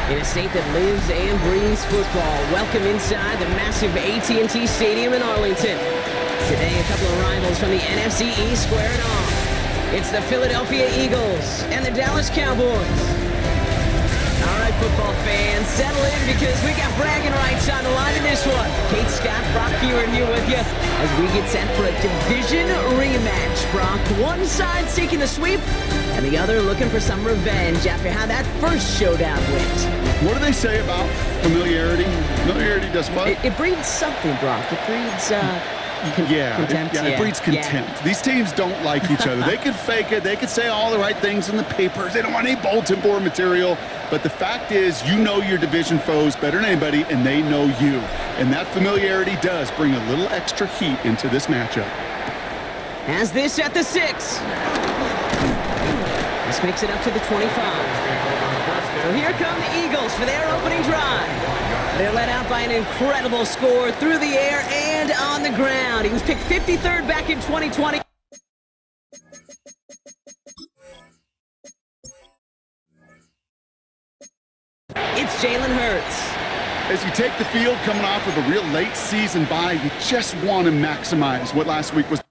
In a state that lives and breathes football, welcome inside the massive AT&T Stadium in Arlington. Today, a couple of rivals from the NFC East squaring off. It's the Philadelphia Eagles and the Dallas Cowboys. All right, football fans, settle in because we got bragging rights on the line in this one. Kate, Scott, Brock Hewitt here with you as we get set for a division rematch. Brock, one side seeking the sweep and the other looking for some revenge after how that first showdown went. What do they say about familiarity? Familiarity does what? It breeds something, Brock. It breeds contempt. It breeds contempt. Yeah. These teams don't like each other. They could fake it. They could say all the right things in the papers. They don't want any bulletin board material. But the fact is, you know your division foes better than anybody, and they know you. And that familiarity does bring a little extra heat into this matchup. Has this at the 6. This makes it up to the 25. So here come the Eagles for their opening drive. They're led out by an incredible score through the air and on the ground. He was picked 53rd back in 2020. It's Jalen Hurts. As you take the field coming off of a real late season bye, you just want to maximize what last week was.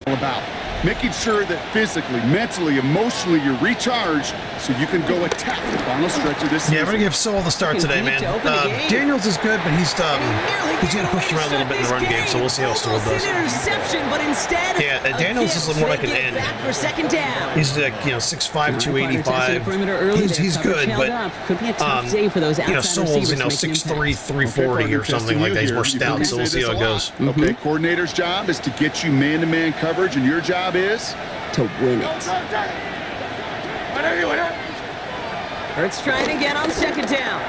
About making sure that physically, mentally, emotionally you're recharged so you can go attack the final stretch of this season. Yeah, we're going to give Sewell the start today, man. Daniels is good, but he's got to push around a little bit in the run game, so we'll see how Sewell does. Yeah, Daniels is more like an end. He's like, 6'5", 285. He's good, but Sewell's, 6'3", 340 or something like that. He's more stout, so we'll see how it goes. Okay, coordinator's job is to get you man-to-man coverage, and your job is to win it. Hurts trying again on second down.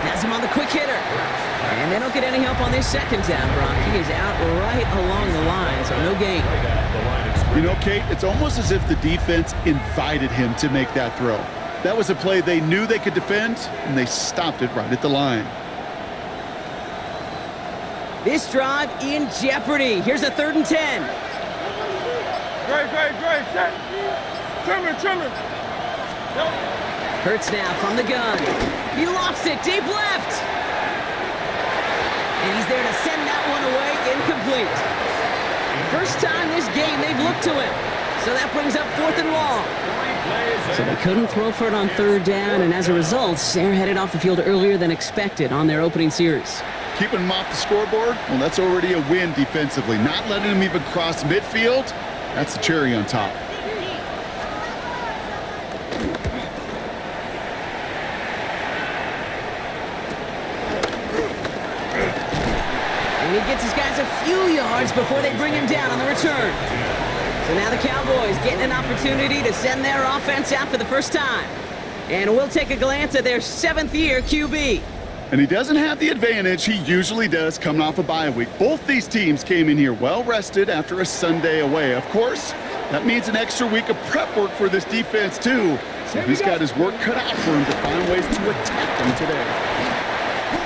Has him on the quick hitter. And they don't get any help on this second down, Brock. He is out right along the line, so no gain. Kate, it's almost as if the defense invited him to make that throw. That was a play they knew they could defend, and they stopped it right at the line. This drive in jeopardy. Here's a 3rd and 10. Great. Set. Trimmer. Hurts now from the gun. He lofts it deep left. And he's there to send that one away incomplete. First time this game they've looked to him. So that brings up 4th and long. So they couldn't throw for it on 3rd down, and as a result, they're headed off the field earlier than expected on their opening series. Keeping him off the scoreboard, well, that's already a win defensively. Not letting him even cross midfield, that's the cherry on top. And he gets his guys a few yards before they bring him down on the return. So now the Cowboys getting an opportunity to send their offense out for the first time. And we'll take a glance at their 7th-year QB. And he doesn't have the advantage he usually does coming off a bye week. Both these teams came in here well-rested after a Sunday away. Of course, that means an extra week of prep work for this defense, too. So he's got his work cut out for him to find ways to attack them today.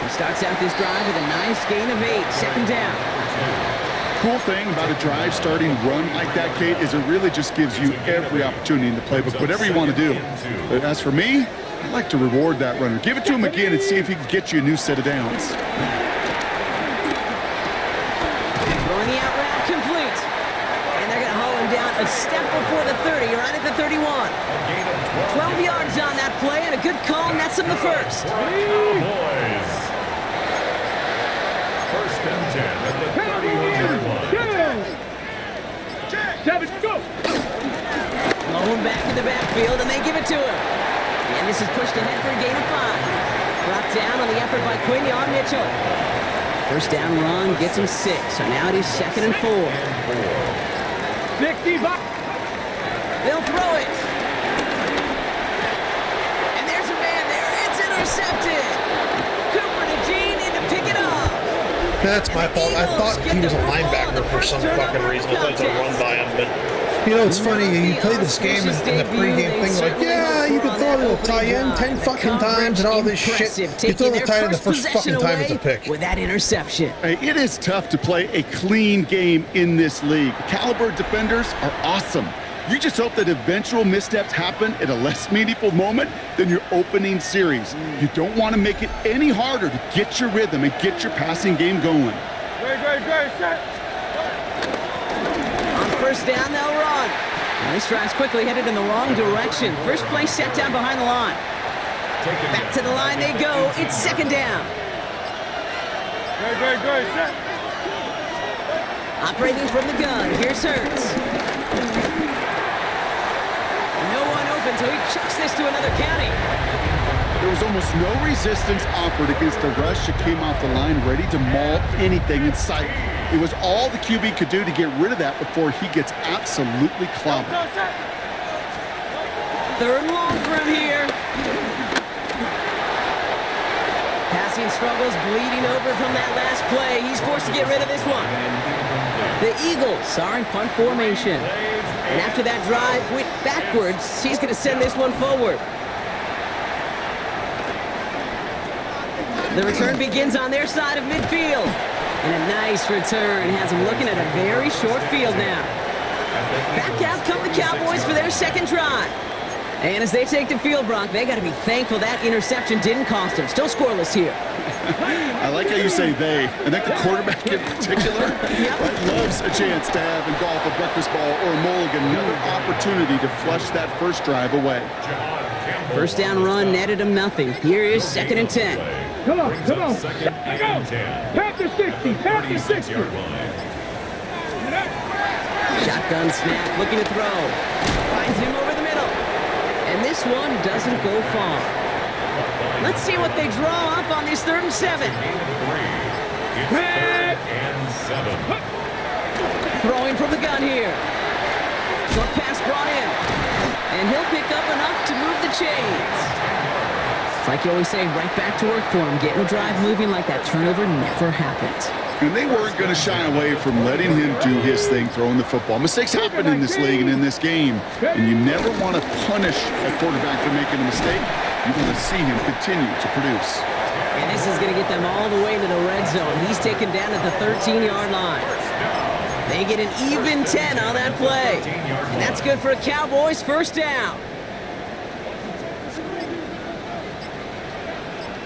He starts out this drive with a nice gain of 8, second down. Cool thing about a drive starting run like that, Kate, is it really just gives you every opportunity in the playbook, whatever you want to do. But as for me, I'd like to reward that runner. Give it to him again and see if he can get you a new set of downs. Throwing the out route complete. And they're going to haul him down a step before the 30, right at the 31. 12 yards on that play, and a good call nets him the first. Cowboys. First and 10 at the 31-yard line. Go! Blow him back in the backfield, and they give it to him. And this is pushed ahead for a gain of 5. Brought down on the effort by Quinion Mitchell. First down run gets him 6. So now it is 2nd and 4. 65. They'll throw it. And there's a man there. It's intercepted. Cooper to Gene in to pick it up. That's my fault. I thought he was a linebacker for some fucking reason. I thought it was a run by him, but You know, it's funny, you play this game and the pregame thing, like, yeah, you can throw a little tie in 10 fucking times and all this shit. You throw the tie in the first fucking time it's a pick. With that interception. Hey, it is tough to play a clean game in this league. The caliber defenders are awesome. You just hope that eventual missteps happen at a less meaningful moment than your opening series. You don't want to make it any harder to get your rhythm and get your passing game going. Great, set. On first down, they'll run. And this drive's quickly headed in the wrong direction. First play set down behind the line. Back to the line they go. It's second down. Great, set. Operating from the gun. Here's Hurts. No one open, so he chucks this to another county. There was almost no resistance offered against a rush that came off the line ready to maul anything in sight. It was all the QB could do to get rid of that before he gets absolutely clobbered. Third and long for him here. Passing struggles, bleeding over from that last play. He's forced to get rid of this one. The Eagles are in punt formation. And after that drive went backwards, he's going to send this one forward. The return begins on their side of midfield. And a nice return has him looking at a very short field now. Back out come the Cowboys for their second drive. And as they take the field, Brock, they got to be thankful that interception didn't cost them. Still scoreless here. I like how you say they. I think the quarterback in particular loves a chance to have in golf a breakfast ball or a mulligan, another opportunity to flush that first drive away. First down run netted him nothing. Here is second and 10. Come on. Let's go. Tap the 60. Shotgun snap, looking to throw. Finds him over the middle. And this one doesn't go far. Let's see what they draw up on this 3rd and 7. Throwing from the gun here. Short pass brought in. And he'll pick up enough to move the chains. It's like you always say, right back to work for him. Getting the drive moving like that turnover never happened. And they weren't going to shy away from letting him do his thing, throwing the football. Mistakes happen in this league and in this game. And you never want to punish a quarterback for making a mistake. You want to see him continue to produce. And this is going to get them all the way into the red zone. He's taken down at the 13-yard line. They get an even 10 on that play. And that's good for a Cowboys first down.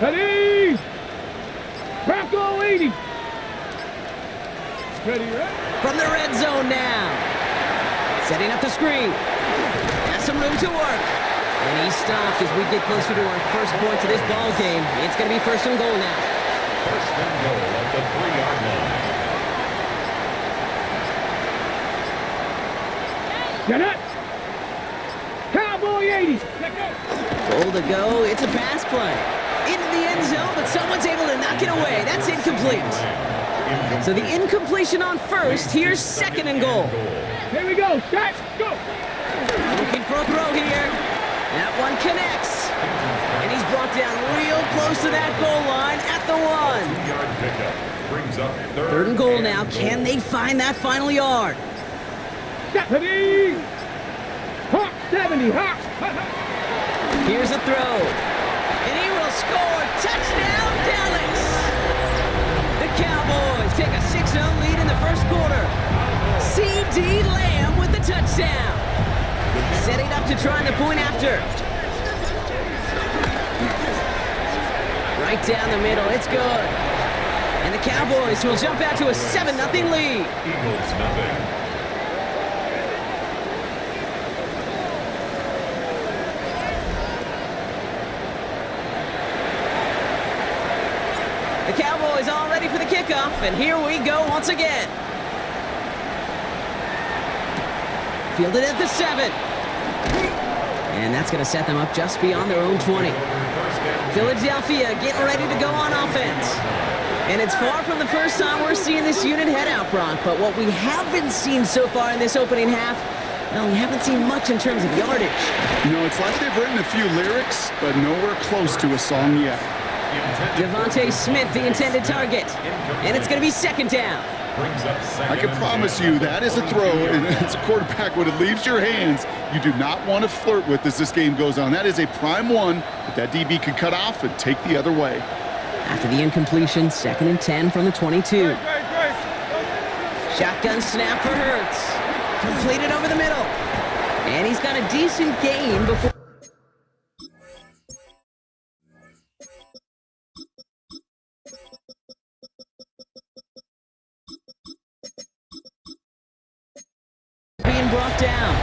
Ready! Bronco 80! Ready, right? From the red zone now. Setting up the screen. Has some room to work. And he's stopped as we get closer to our first point to this ball game. It's going to be first and goal now. First and goal at the 3-yard line. Get it! Cowboy 80! Goal to go. It's a pass play. Into the end zone, but someone's able to knock it away. That's incomplete. So the incompletion on first. Here's second and goal. Here we go. Set, go! Looking for a throw here. That one connects. And he's brought down real close to that goal line at the 1. 3rd and goal now. Can they find that final yard? Ready! Hawk 70, Hawk! Here's a throw. And he will score. Touchdown, Dallas! The Cowboys take a 6-0 lead in the first quarter. C.D. Lamb with the touchdown. Setting up to try the point after. Right down the middle. It's good. And the Cowboys will jump out to a 7-0 lead. Eagles nothing. The Cowboys all ready for the kickoff, and here we go once again. Fielded at the 7. And that's going to set them up just beyond their own 20. Philadelphia getting ready to go on offense. And it's far from the first time we're seeing this unit head out, Brock. But what we haven't seen so far in this opening half, well, we haven't seen much in terms of yardage. You know, it's like they've written a few lyrics, but nowhere close to a song yet. Devontae Smith, the intended target. And it's going to be second down. brings up second. I can promise you that is a throw, and as a quarterback, when it leaves your hands, you do not want to flirt with as this game goes on. That is a prime one that DB could cut off and take the other way. After the incompletion, 2nd and 10 from the 22. Shotgun snap for Hurts. Completed over the middle. And he's got a decent gain before being brought down.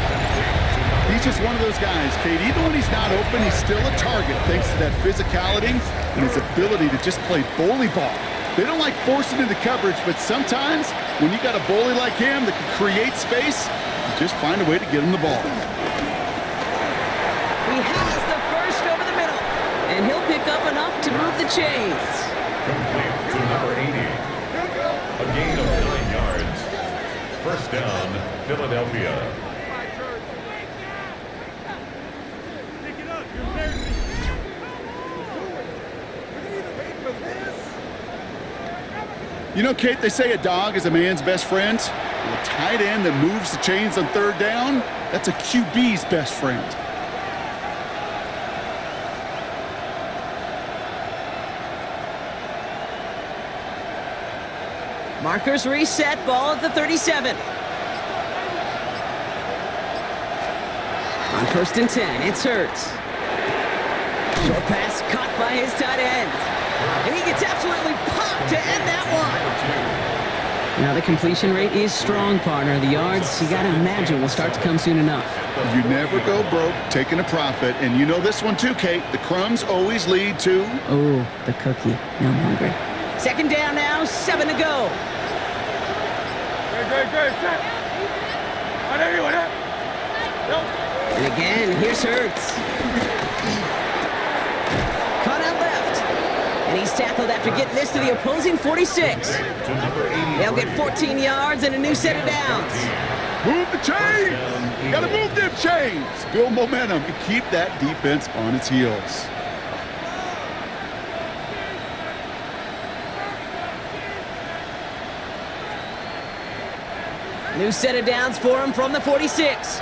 He's just one of those guys, Kate. Even when he's not open, he's still a target thanks to that physicality and his ability to just play bully ball. They don't like forcing into coverage, but sometimes when you got a bully like him that can create space, you just find a way to get him the ball. He has the first over the middle, and he'll pick up enough to move the chains. Complete to number 80. A gain of 9 yards. First down, Philadelphia. You know, Kate, they say a dog is a man's best friend. Well, a tight end that moves the chains on 3rd down, that's a QB's best friend. Markers reset, ball at the 37. On 1st and 10, it's Hurts. Short pass caught by his tight end. And he gets absolutely popped to end that one. Now the completion rate is strong, partner. The yards, you got to imagine, will start to come soon enough. You never go broke taking a profit. And you know this one too, Kate. The crumbs always lead to... Oh, the cookie. Now I'm hungry. 2nd down now, 7 to go. And again, here's Hurts. Caught out left. And he's tackled after getting this to the opposing 46. They'll get 14 yards and a new set of downs. Move the chains! Gotta move them chains! Build momentum and keep that defense on its heels. New set of downs for him from the 46.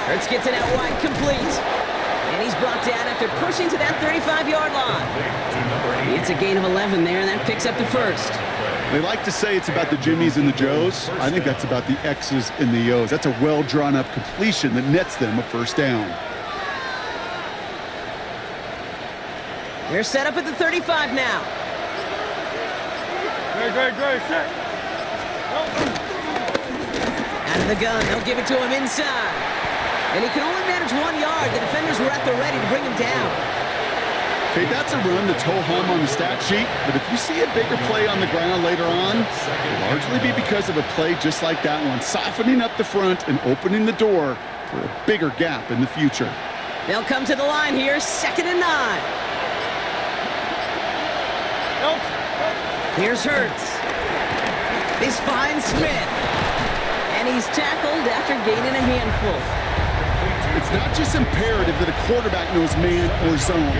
Hurts gets it out wide, complete. And he's brought down after pushing to that 35-yard line. It's a gain of 11 there, and that picks up the first. They like to say it's about the Jimmies and the Joes. I think that's about the X's and the O's. That's a well-drawn-up completion that nets them a first down. They're set up at the 35 now. Great, set. Out of the gun, they'll give it to him inside. And he can only manage 1 yard. The defenders were at the ready to bring him down. Okay, that's a run that's ho-hum on the stat sheet, but if you see a bigger play on the ground later on, it'll largely be because of a play just like that one, softening up the front and opening the door for a bigger gap in the future. They'll come to the line here, 2nd and 9. Here's Hurts. He's finds Smith. And he's tackled after gaining a handful. It's not just imperative that a quarterback knows man or zone.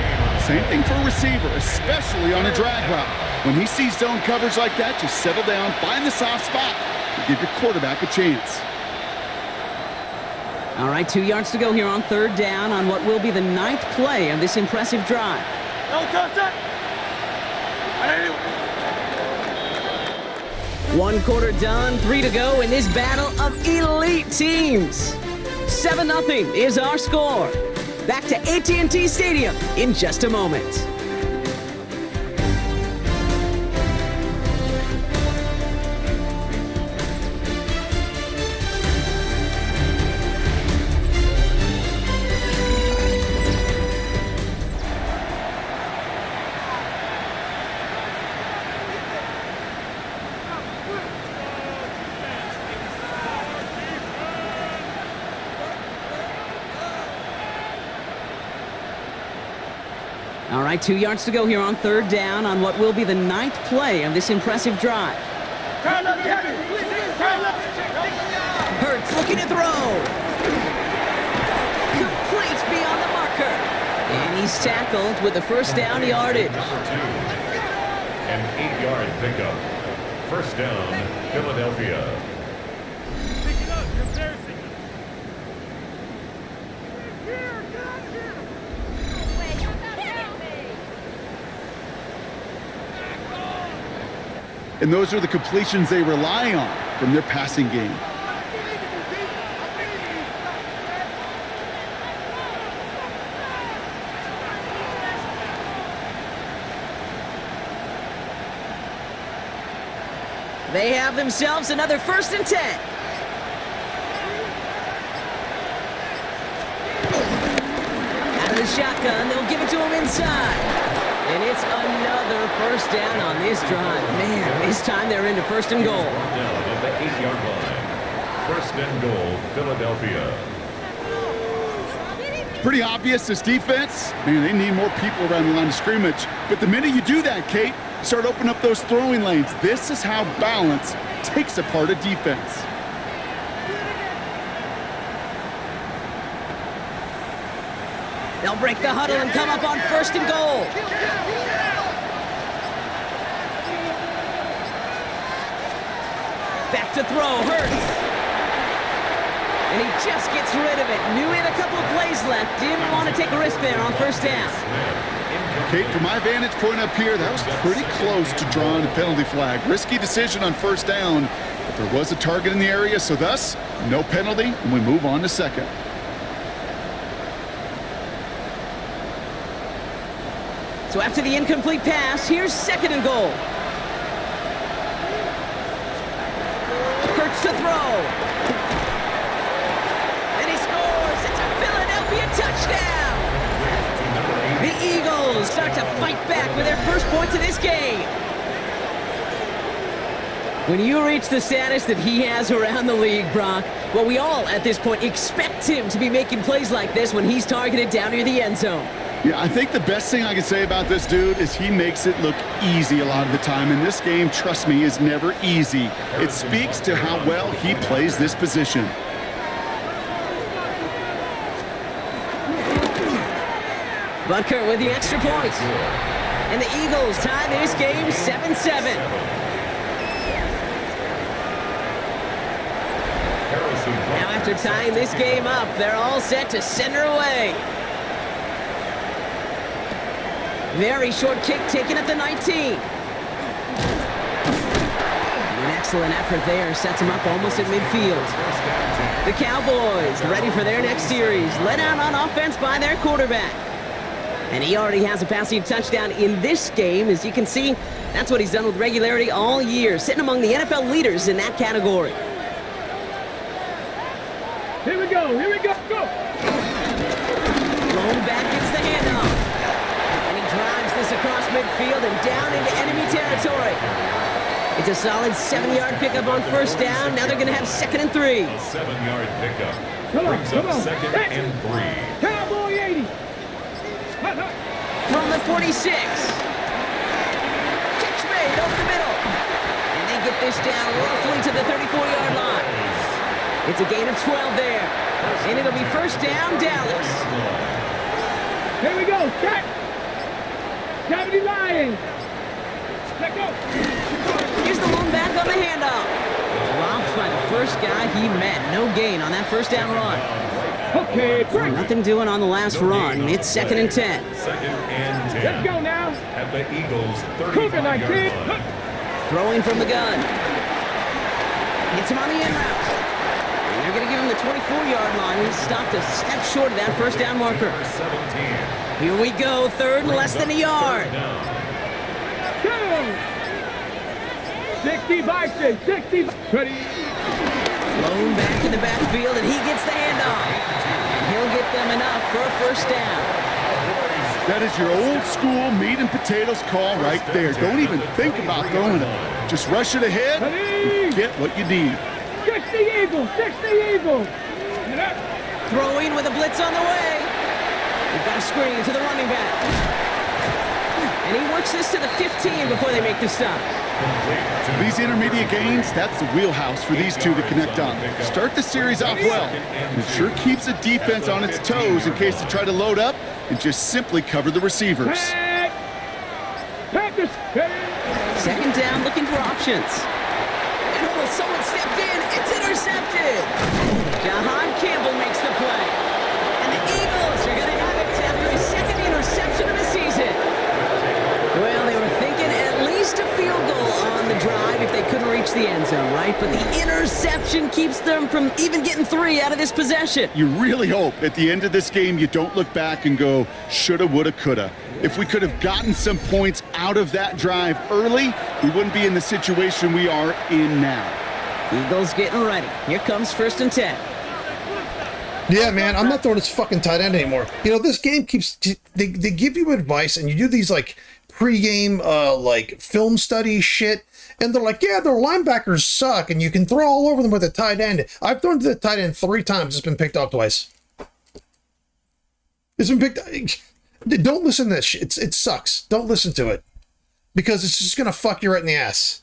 Same thing for a receiver, especially on a drag route. When he sees zone coverage like that, just settle down, find the soft spot, and give your quarterback a chance. All right, 2 yards to go here on 3rd down on what will be the 9th play of this impressive drive. One quarter done, 3 to go in this battle of elite teams. 7-0 is our score. Back to AT&T Stadium in just a moment. All right, 2 yards to go here on 3rd down on what will be the 9th play of this impressive drive. Hurts looking to throw. Complete beyond the marker. And He's tackled with the first down yardage. Number 2. An 8-yard pickup. First down, Philadelphia. Pick it up. You're embarrassing us. And those are the completions they rely on from their passing game. They have themselves another 1st and 10. Out of the shotgun, they'll give it to him inside. And it's another 1st down on this drive. Man, this time they're into 1st and goal. Down at the 8-yard line. 1st and goal, Philadelphia. It's pretty obvious this defense, man, they need more people around the line of scrimmage. But the minute you do that, Kate, you start opening up those throwing lanes. This is how balance takes apart a defense. They'll break the huddle and come up on 1st and goal. Back to throw, Hurts. And he just gets rid of it. Knew he had a couple of plays left. Didn't want to take a risk there on 1st down. Kate, from my vantage point up here, that was pretty close to drawing a penalty flag. Risky decision on 1st down, but there was a target in the area, so thus, no penalty, and we move on to 2nd. So after the incomplete pass, here's 2nd and goal. Hurts to throw. And he scores. It's a Philadelphia touchdown. The Eagles start to fight back with their 1st points of this game. When you reach the status that he has around the league, Brock, well, we all at this point expect him to be making plays like this when he's targeted down near the end zone. Yeah, I think the best thing I can say about this dude is he makes it look easy a lot of the time. And this game, trust me, is never easy. It speaks to how well he plays this position. Butker with the extra point. And the Eagles tie this game 7-7. Now after tying this game up, they're all set to send her away. Very short kick taken at the 19. An excellent effort there sets them up almost at midfield. The Cowboys ready for their next series, led out on offense by their quarterback. And he already has a passing touchdown in this game. As you can see, that's what he's done with regularity all year, sitting among the NFL leaders in that category. Here we go, go! Blown back gets the handoff. And he drives this across midfield and down into enemy territory. It's a solid 7-yard pickup on 1st down. Now they're going to have 2nd and 3. 7-yard pickup. Come on, Brings up 2nd and 3. Cowboy 80! From the 46. Catch made over the middle. And they get this down roughly to the 34-yard line. It's a gain of 12 there. And it'll be 1st down, Dallas. Here we go, set! 70 Lions! Let go! Here's the one back on the handoff. Dropped by the first guy he met. No gain on that 1st down run. Okay, break! Nothing doing on the last run. It's 2nd and 10. 2nd and 10. Let's go now! At the Eagles' Cooking like 35-yard this! line. Throwing from the gun. Hits him on the in route. And they're going to give him the 24-yard line. He's stopped a step short of that 1st down marker. 17. Here we go. 3rd and less than a yard. 60 Bison, 60 ready. Blown back in the backfield, and he gets the handoff. And he'll get them enough for a 1st down. That is your old school meat and potatoes call right there. Don't even think about throwing it. Just rush it ahead and get what you need. 60 Eagles, 60 Eagles. Throwing with a blitz on the way. We've got a screen to the running back. And he works this to the 15 before they make the stop. These intermediate gains, that's the wheelhouse for these two to connect on. Start the series off well. It sure keeps the defense on its toes in case they try to load up and just simply cover the receivers. Second down, looking for options. And oh, someone stepped in. It's intercepted. Jahan Campbell makes the play. And the Eagles are going to have it after his second interception of the season. Well, they were thinking at least a field goal on the drive if they couldn't reach the end zone, right? But the interception keeps them from even getting 3 out of this possession. You really hope at the end of this game you don't look back and go, shoulda, woulda, coulda. If we could have gotten some points out of that drive early, we wouldn't be in the situation we are in now. Eagles getting ready. Here comes 1st and 10. Yeah, man, I'm not throwing this fucking tight end anymore. You know, this game keeps... They give you advice, and you do these, like, pre-game, like, film study shit, and they're like, yeah, their linebackers suck, and you can throw all over them with a tight end. I've thrown to the tight end 3 times. It's been picked off twice. It's been picked... Don't listen to this shit. It sucks. Don't listen to it. Because it's just going to fuck you right in the ass.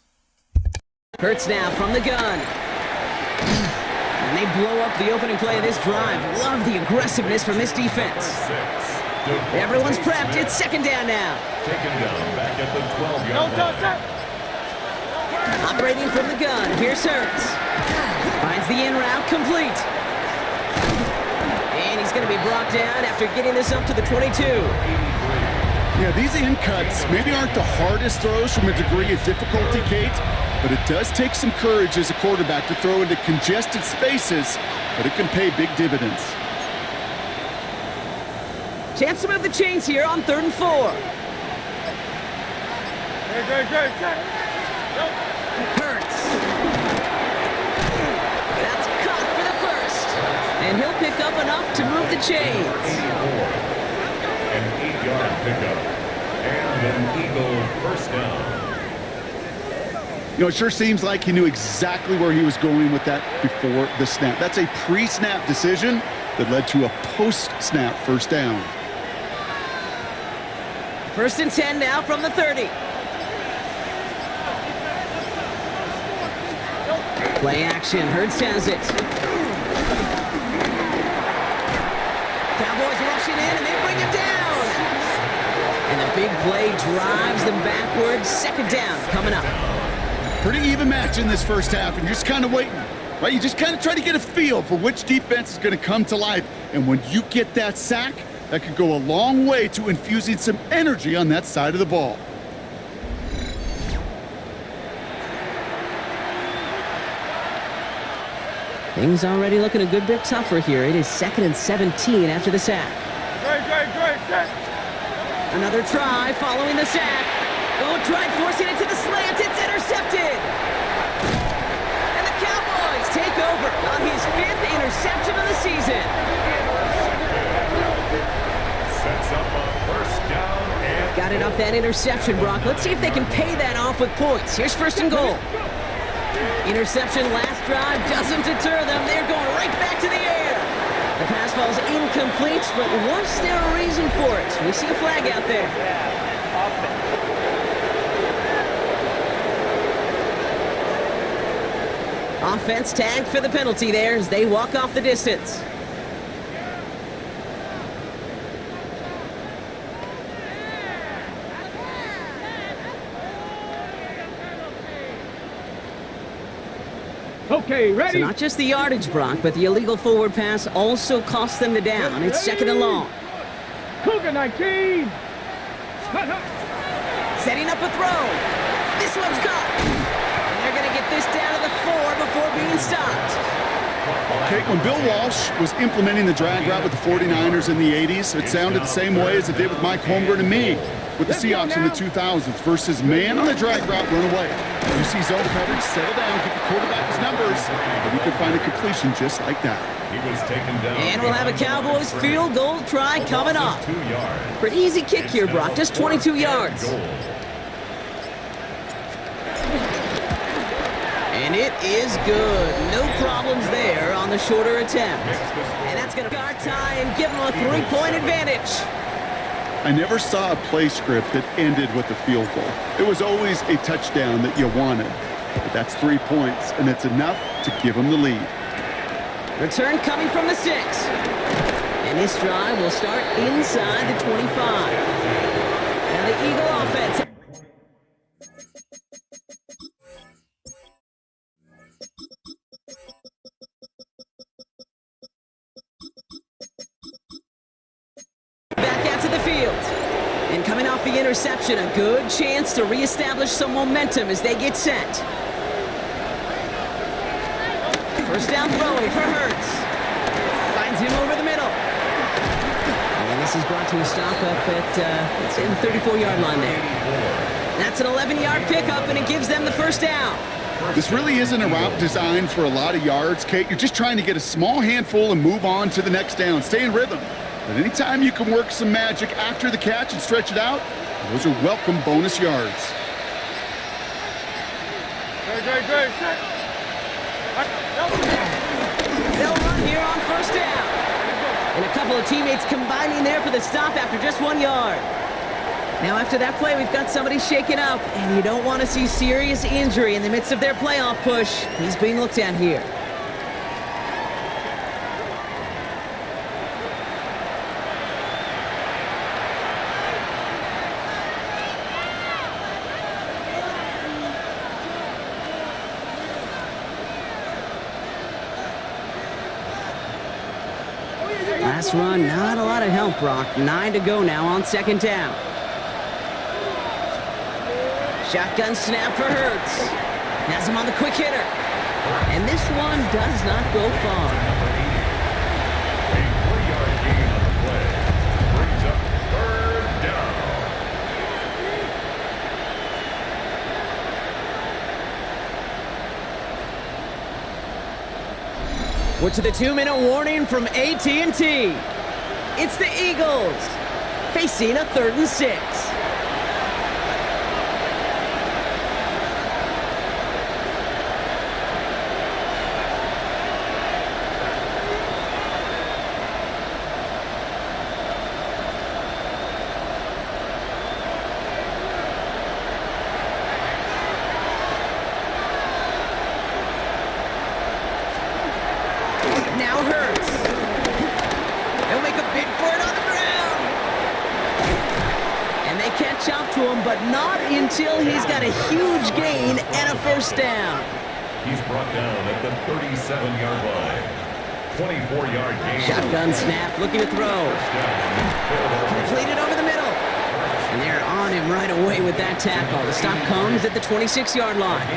Hurts now from the gun. And they blow up the opening play of this drive. Love the aggressiveness from this defense. Everyone's prepped. It's 2nd down now. Taken down back at the 12-yard line. Operating from the gun. Here's Hurts. Finds the in route complete. And he's going to be brought down after getting this up to the 22. Yeah, these in cuts maybe aren't the hardest throws from a degree of difficulty, Kate, but it does take some courage as a quarterback to throw into congested spaces, but it can pay big dividends. Chance to move the chains here on 3rd and 4. Hurts. That's caught for the 1st. And he'll pick up enough to move the chains. An 8-yard pickup. And an Eagle 1st down. You know, it sure seems like he knew exactly where he was going with that before the snap. That's a pre-snap decision that led to a post-snap 1st down. 1st and 10 now from the 30. Play action. Hurts has it. Cowboys rushing in, and they bring him down. And the big play drives them backwards. 2nd down coming up. Pretty even match in this 1st half, and you're just kind of waiting, right? You just kind of try to get a feel for which defense is going to come to life. And when you get that sack, that could go a long way to infusing some energy on that side of the ball. Things already looking a good bit tougher here. It is 2nd and 17 after the sack. Another try following the sack. Oh, tried forcing it to the slant. It's intercepted. And the Cowboys take over on his 5th interception of the season. Sets up a 1st down and... Got it off that interception, Brock. Let's see if they can pay that off with points. Here's 1st and goal. Interception last drive doesn't deter them. They're going right back to the air. The pass falls incomplete, but was there a reason for it? We see a flag out there. Offense tagged for the penalty there as they walk off the distance. Okay, ready? So not just the yardage, Brock, but the illegal forward pass also cost them the down. It's 2nd and long. Cougar 19. Setting up a throw. This one's caught. And they're going to get this down to the 4 before being stopped. Okay, when Bill Walsh was implementing the drag route with the 49ers in the 80s, it sounded the same way as it did with Mike Holmgren and me with the Seahawks in the 2000s versus man on the drag route, run away. You see zone coverage, settle down, give the quarterback his numbers, and you can find a completion just like that. He was taken down. And we'll have a Cowboys field goal try coming up. 2 yards. Pretty easy kick here, Brock, just 22 yards. And it is good. No problems there on the shorter attempt. And that's going to guard tie and give them a 3-point advantage. I never saw a play script that ended with a field goal. It was always a touchdown that you wanted. But that's 3 points, and it's enough to give them the lead. Return coming from the 6. And this drive will start inside the 25. Now the Eagle offense. Back out to the field. And coming off the interception, a good chance to reestablish some momentum as they get set. First down throwing for Hurts. Finds him over the middle. And this is brought to a stop up at, let's say, the 34-yard line there. That's an 11-yard pickup, and it gives them the first down. This really isn't a route designed for a lot of yards, Kate. You're just trying to get a small handful and move on to the next down. Stay in rhythm. But anytime you can work some magic after the catch and stretch it out, those are welcome bonus yards. Great. They'll run here on first down. And a couple of teammates combining there for the stop after just 1 yard. Now after that play, we've got somebody shaken up, and you don't want to see serious injury in the midst of their playoff push. He's being looked at here. Last run, not a lot of help, Brock. 9 to go now on second down. Shotgun snap for Hurts. Has him on the quick hitter. And this one does not go far. A 4-yard gain on the play brings up third down. We're to the 2-minute warning from AT&T. It's the Eagles facing a 3rd and 6. Now Hurts. They'll make a bid for it on the ground. And they catch up to him, but not until he's got a huge gain and a first down. He's brought down at the 37-yard line. 24-yard gain. Shotgun snap, looking to throw. Completed over the middle. And they're on him right away with that tackle. The stop comes at the 26-yard line.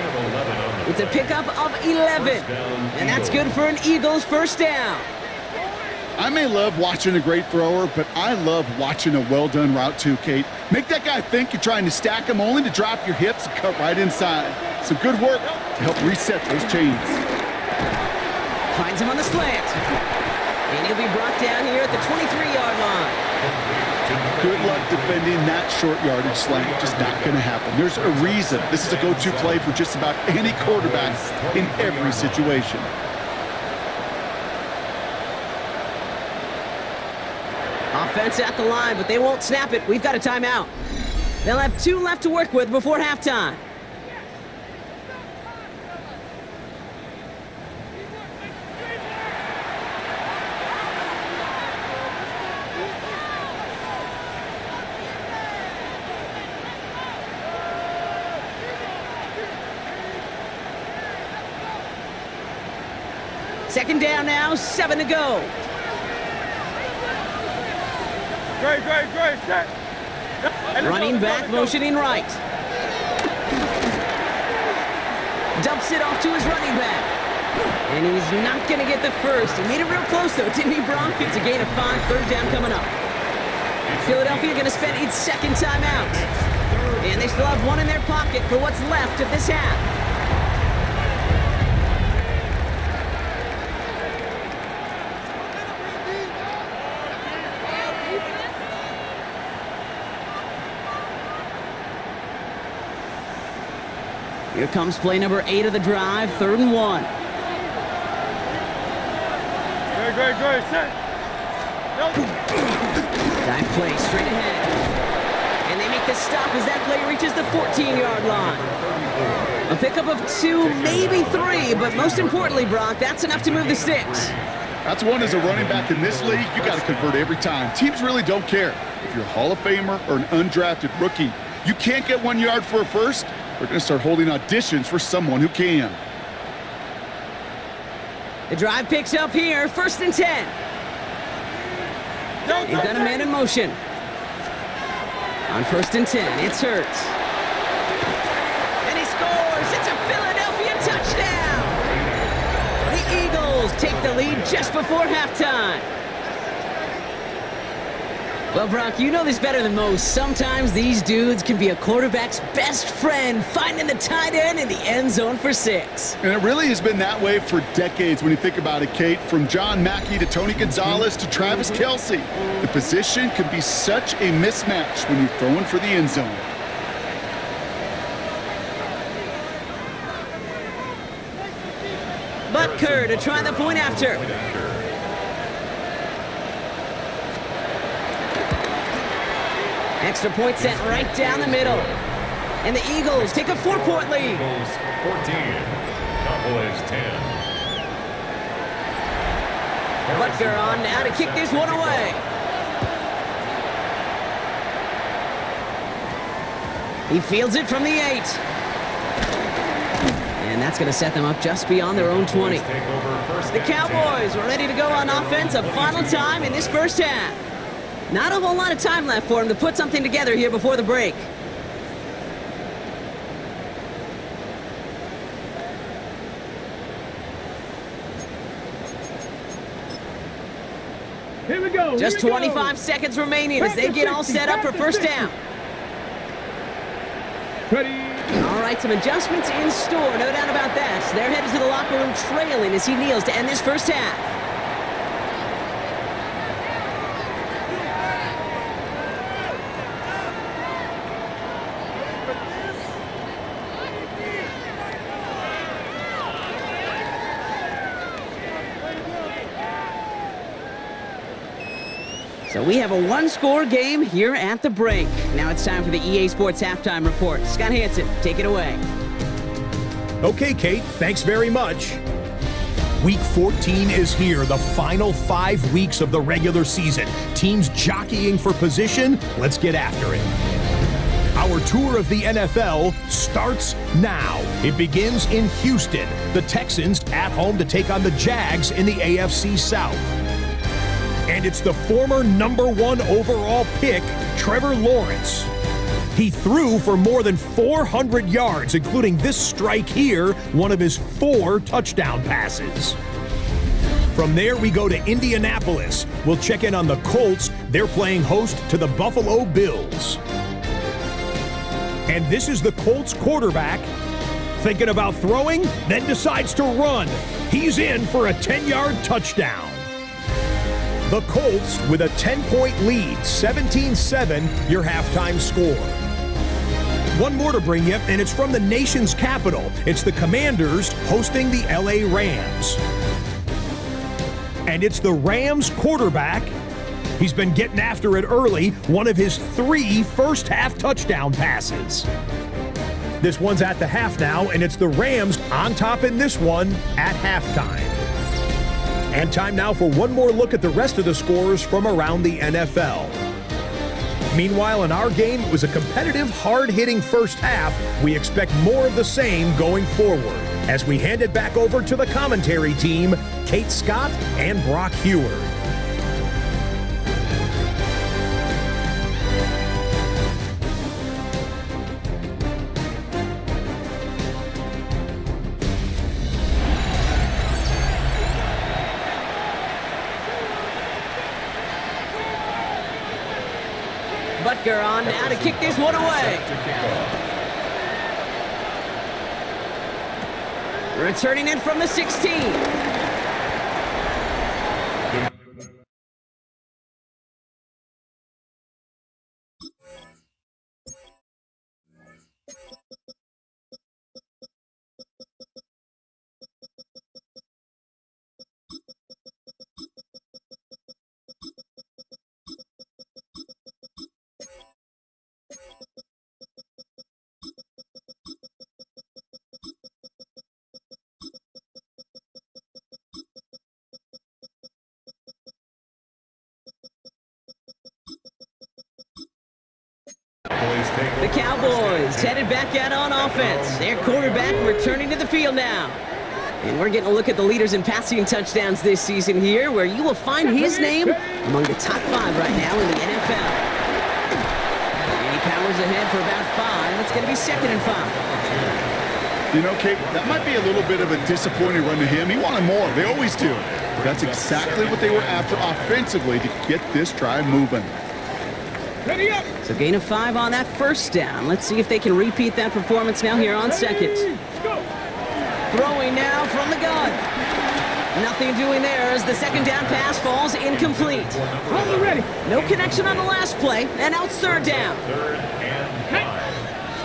It's a pickup of 11. And that's good for an Eagles first down. I may love watching a great thrower, but I love watching a well-done route too, Kate. Make that guy think you're trying to stack him only to drop your hips and cut right inside. Some good work to help reset those chains. Finds him on the slant. And he'll be brought down here at the 23-yard line. Good luck defending that short yardage slant. Just not going to happen. There's a reason this is a go-to play for just about any quarterback in every situation. Offense at the line, but they won't snap it. We've got a timeout. They'll have 2 left to work with before halftime. Second down now, 7 to go. Great. Set. Running back, motioning right. Dumps it off to his running back. And he's not going to get the first. He made it real close, though, didn't he, Brock? It's a gain of 5, third down coming up. Philadelphia going to spend its second timeout. And they still have 1 in their pocket for what's left of this half. Here comes play number 8 of the drive, 3rd and 1. Great. Set. Dive play straight ahead. And they make the stop as that play reaches the 14-yard line. A pickup of 2, maybe 3, but most importantly, Brock, that's enough to move the sticks. That's one as a running back in this league, you got to convert every time. Teams really don't care. If you're a Hall of Famer or an undrafted rookie, you can't get 1 yard for a first, we're going to start holding auditions for someone who can. The drive picks up here, 1st and 10. He's got a man in motion. On 1st and 10, it's Hurts. And he scores! It's a Philadelphia touchdown! The Eagles take the lead just before halftime. Well, Brock, you know this better than most. Sometimes these dudes can be a quarterback's best friend, finding the tight end in the end zone for 6. And it really has been that way for decades when you think about it, Kate. From John Mackey to Tony Gonzalez to Travis Kelce. The position can be such a mismatch when you're throwing for the end zone. Butker to try the point after. Extra point set right down the middle. And the Eagles take a 4-point lead. Eagles 14, Cowboys 10. Butker on now to kick this one away. He fields it from the 8. And that's going to set them up just beyond their own 20. The Cowboys are ready to go on offense a final time in this first half. Not a whole lot of time left for him to put something together here before the break. Here we go. Just 25 seconds remaining as they get all set up for first down. Ready. All right, some adjustments in store, no doubt about that. They're headed to the locker room trailing as he kneels to end this first half. So we have a one-score game here at the break. Now it's time for the EA Sports Halftime Report. Scott Hansen, take it away. Okay, Kate, thanks very much. Week 14 is here, the final 5 weeks of the regular season. Teams jockeying for position. Let's get after it. Our tour of the NFL starts now. It begins in Houston. The Texans at home to take on the Jags in the AFC South. And it's the former #1 overall pick, Trevor Lawrence. He threw for more than 400 yards, including this strike here, one of his 4 touchdown passes. From there, we go to Indianapolis. We'll check in on the Colts. They're playing host to the Buffalo Bills. And this is the Colts quarterback. Thinking about throwing, then decides to run. He's in for a 10-yard touchdown. The Colts with a 10-point lead, 17-7, your halftime score. One more to bring you, and it's from the nation's capital. It's the Commanders hosting the LA Rams. And it's the Rams quarterback. He's been getting after it early, one of his 3 first-half touchdown passes. This one's at the half now, and it's the Rams on top in this one at halftime. And time now for one more look at the rest of the scores from around the NFL. Meanwhile, in our game, it was a competitive, hard-hitting first half. We expect more of the same going forward as we hand it back over to the commentary team, Kate Scott and Brock Heward. Butker on now to kick this one away. Returning it from the 16. it back out on offense. Their quarterback returning to the field now. And we're getting a look at the leaders in passing touchdowns this season here, where you will find his name among the top 5 right now in the NFL. And he powers ahead for about 5. It's going to be 2nd and 5. You know, Kate, that might be a little bit of a disappointing run to him. He wanted more. They always do. But that's exactly what they were after offensively to get this drive moving. Ready up. So gain of 5 on that first down. Let's see if they can repeat that performance now here on second. Go. Throwing now from the gun. Nothing doing there as the second down pass falls incomplete. Hold it ready. No connection on the last play, and now it's 3rd down. 3rd and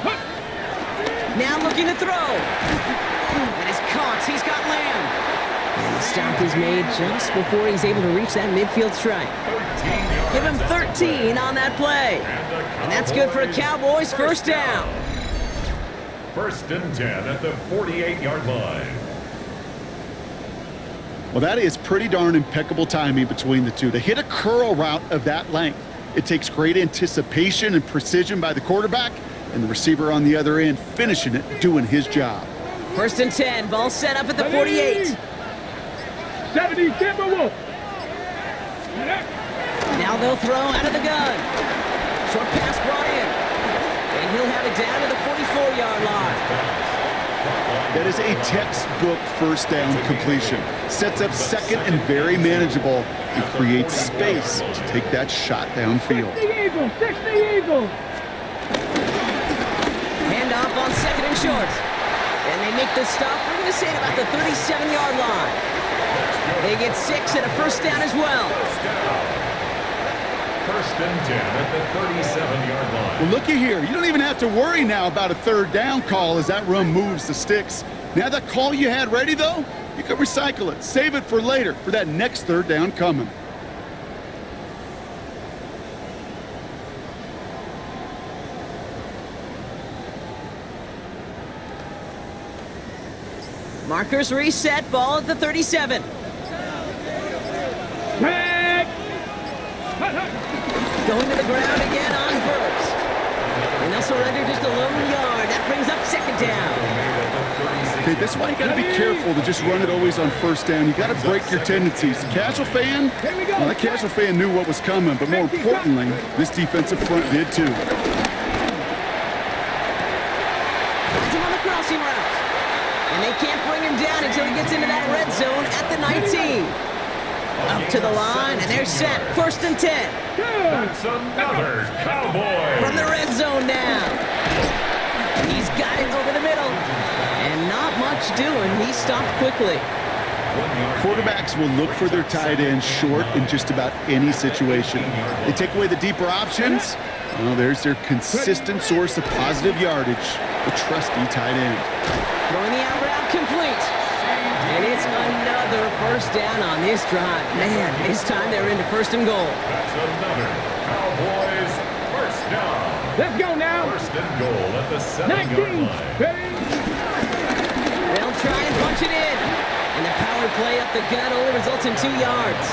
5. Now looking to throw. And it's caught. He's got Lamb. And the stop is made just before he's able to reach that midfield strike. Give him 13 on that play. And that's good for a Cowboys first down. 1st and 10 at the 48-yard line. Well, that is pretty darn impeccable timing between the two. They hit a curl route of that length. It takes great anticipation and precision by the quarterback, and the receiver on the other end finishing it, doing his job. 1st and 10, ball set up at the 48. 70, Timberwolf. Now they'll throw out of the gun. Short pass brought in. And he'll have it down to the 44-yard line. That is a textbook first down completion. Sets up second and very manageable and creates space to take that shot downfield. 60 Eagles. Hand off on 2nd and short. And they make the stop. We're going to say at about the 37-yard line. They get 6 and a first down as well. 1st and 10 at the 37-yard line. Well, looky here. You don't even have to worry now about a 3rd down call as that run moves the sticks. Now that call you had ready, though, you can recycle it. Save it for later for that next 3rd down coming. Markers reset. Ball at the 37. Going to the ground again on first. And they'll surrender just a lone yard. That brings up 2nd down. Okay, that's why you got to be careful to just run it always on 1st down. You got to break your tendencies. The casual fan, well, the casual fan knew what was coming, but more importantly, this defensive front did too. Puts him on the crossing route. And they can't bring him down until he gets into that red zone at the 19. Up to the line, and they're set. 1st and 10. That's another Cowboy. From the red zone now. He's got it over the middle. And not much doing. He stopped quickly. Quarterbacks will look for their tight end short in just about any situation. They take away the deeper options. Well, there's their consistent source of positive yardage, the trusty tight end. Throwing the out route complete. And it's another first down on this drive. Man, this time they're into 1st and goal. That's another Cowboys first down. Let's go now. 1st and goal at the 7-yard 19. line. Ready. They'll try and punch it in. And the power play up the gut only results in 2 yards.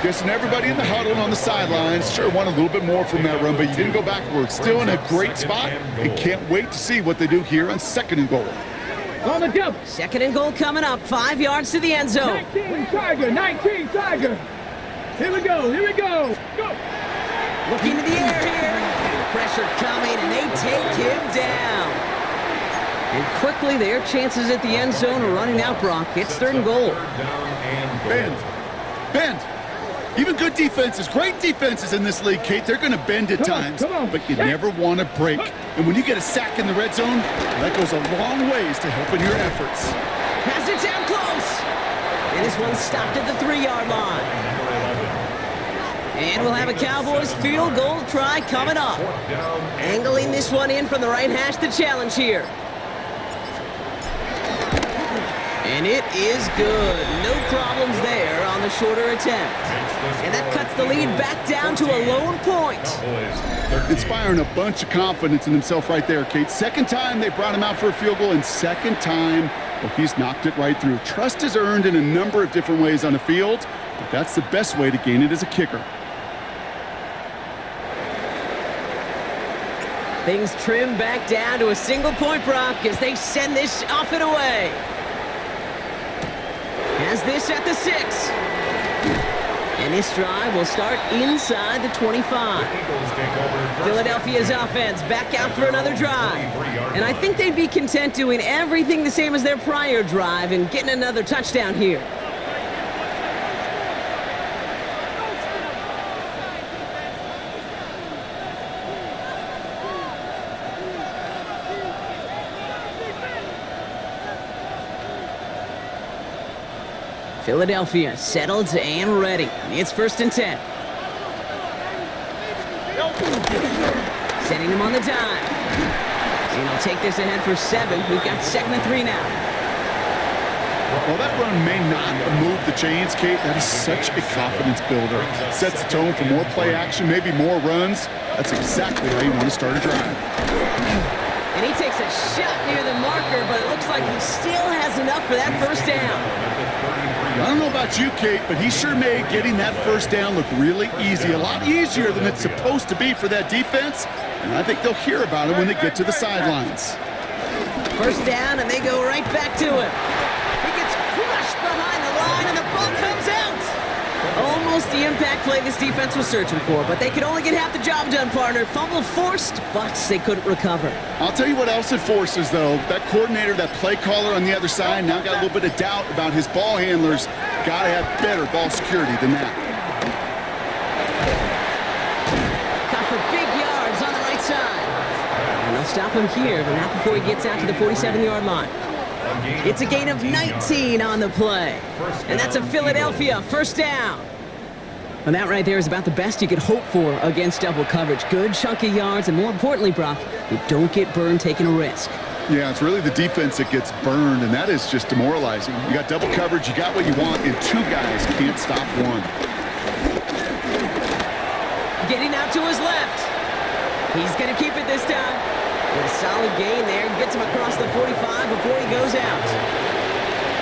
Guessing everybody in the huddle and on the sidelines sure want a little bit more from that run, but you didn't go backwards. Still in a great spot and can't wait to see what they do here on 2nd and goal. On the double. 2nd and goal coming up. 5 yards to the end zone. 19 Tiger. 19 Tiger. Here we go. Here we go. Go. Looking to the air here. Pressure coming, and they take him down. And quickly, their chances at the end zone are running out, Brock. It's 3rd and goal. Bend. Even good defenses, great defenses in this league, Kate, they're going to bend at times, but you never want to break. And when you get a sack in the red zone, that goes a long ways to helping your efforts. Pass it down close. And this one stopped at the 3-yard line. And we'll have a Cowboys field goal try coming up. Angling this one in from the right hash to challenge here. And it is good. No problems there on the shorter attempt. And that cuts the lead back down to a lone point. Inspiring a bunch of confidence in himself right there, Kate. 2nd time they brought him out for a field goal, and 2nd time, well, he's knocked it right through. Trust is earned in a number of different ways on the field, but that's the best way to gain it as a kicker. Things trim back down to a single point, Brock, as they send this off and away. Has this at the 6. And this drive will start inside the 25. Philadelphia's offense back out for another drive. And I think they'd be content doing everything the same as their prior drive and getting another touchdown here. Philadelphia settled and ready. It's 1st and 10. Setting him on the dive. And he'll take this ahead for 7. We've got 2nd and 3 now. Well, that run may not move the chains, Kate. That is such a confidence builder. Sets the tone for more play action, maybe more runs. That's exactly how you want to start a drive. And he takes a shot near the marker, but it looks like he still has enough for that 1st down. I don't know about you, Kate, but he sure made getting that 1st down look really easy. A lot easier than it's supposed to be for that defense. And I think they'll hear about it when they get to the sidelines. 1st down, and they go right back to him. He gets crushed behind the line, and the ball comes out. Almost the impact play this defense was searching for, but they could only get half the job done, partner. Fumble forced, but they couldn't recover. I'll tell you what else it forces, though. That coordinator, that play caller on the other side, now got a little bit of doubt about his ball handlers. Got to have better ball security than that. Caught for big yards on the right side. And they'll stop him here, but not before he gets out to the 47-yard line. It's a gain of 19 on the play. And that's a Philadelphia 1st down. And that right there is about the best you could hope for against double coverage. Good chunk of yards, and more importantly, Brock, you don't get burned taking a risk. Yeah, it's really the defense that gets burned, and that is just demoralizing. You got double coverage, you got what you want, and 2 guys can't stop one. Getting out to his left. He's going to keep it this time. With a solid gain there, gets him across the 45 before he goes out.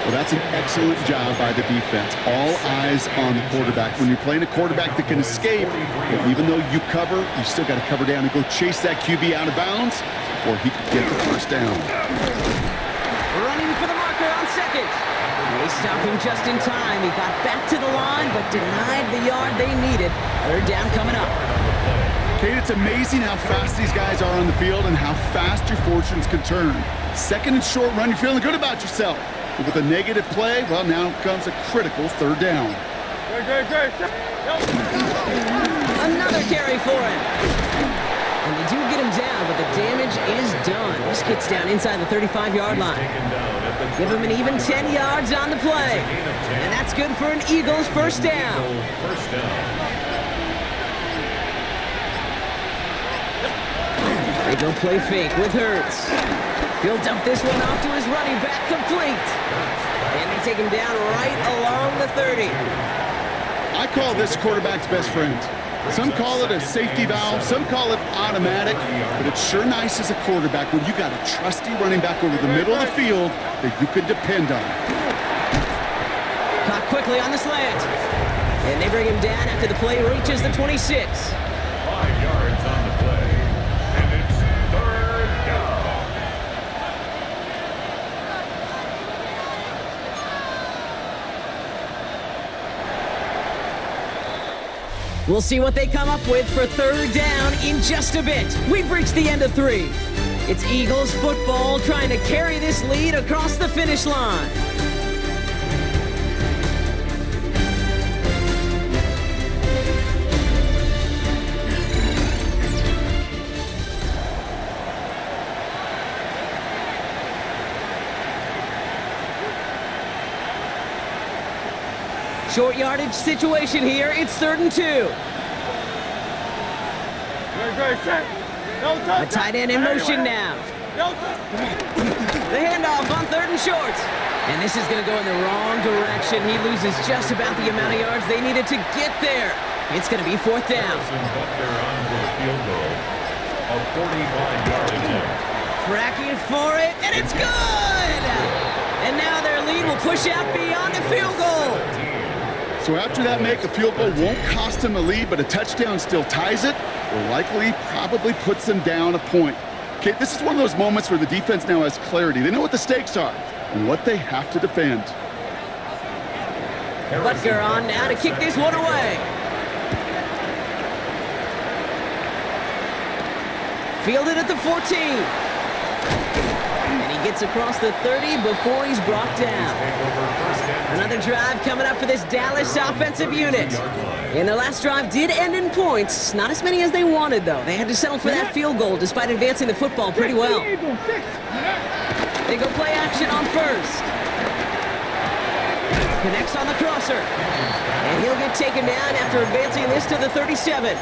Well, that's an excellent job by the defense. All eyes on the quarterback. When you're playing a quarterback that can escape, even though you cover, you still got to cover down and go chase that QB out of bounds before he could get the 1st down. Running for the marker on 2nd. They stop him just in time. He got back to the line, but denied the yard they needed. 3rd down coming up. Kate, it's amazing how fast these guys are on the field and how fast your fortunes can turn. 2nd and short run, you're feeling good about yourself. But with a negative play, well, now comes a critical 3rd down. Another carry for him. And they do get him down, but the damage is done. This gets down inside the 35-yard line. Give him an even 10 yards on the play. And that's good for an Eagles 1st down. They go play fake with Hurts. He'll dump this one off to his running back, complete. And they take him down right along the 30. I call this quarterback's best friend. Some call it a safety valve, some call it automatic, but it's sure nice as a quarterback when you got a trusty running back over the middle of the field that you can depend on. Caught quickly on the slant. And they bring him down after the play reaches the 26. 5 yards on the play. And it's 3rd down. We'll see what they come up with for 3rd down in just a bit. We've reached the end of 3. It's Eagles football trying to carry this lead across the finish line. Short yardage situation here. It's 3rd and 2. The tight end in motion now. The handoff on 3rd and short. And this is going to go in the wrong direction. He loses just about the amount of yards they needed to get there. It's going to be 4th down. Tracking for it, and it's good! And now their lead will push out beyond the field goal. So after that make, a field goal won't cost him the lead, but a touchdown still ties it, or likely probably puts them down a point. Okay, this is one of those moments where the defense now has clarity. They know what the stakes are and what they have to defend. Butker on now to kick this one away. Fielded at the 14. And he gets across the 30 before he's brought down. Another drive coming up for this Dallas offensive unit. And their last drive did end in points. Not as many as they wanted, though. They had to settle for that field goal despite advancing the football pretty well. They go play action on first. Connects on the crosser. And he'll get taken down after advancing this to the 37.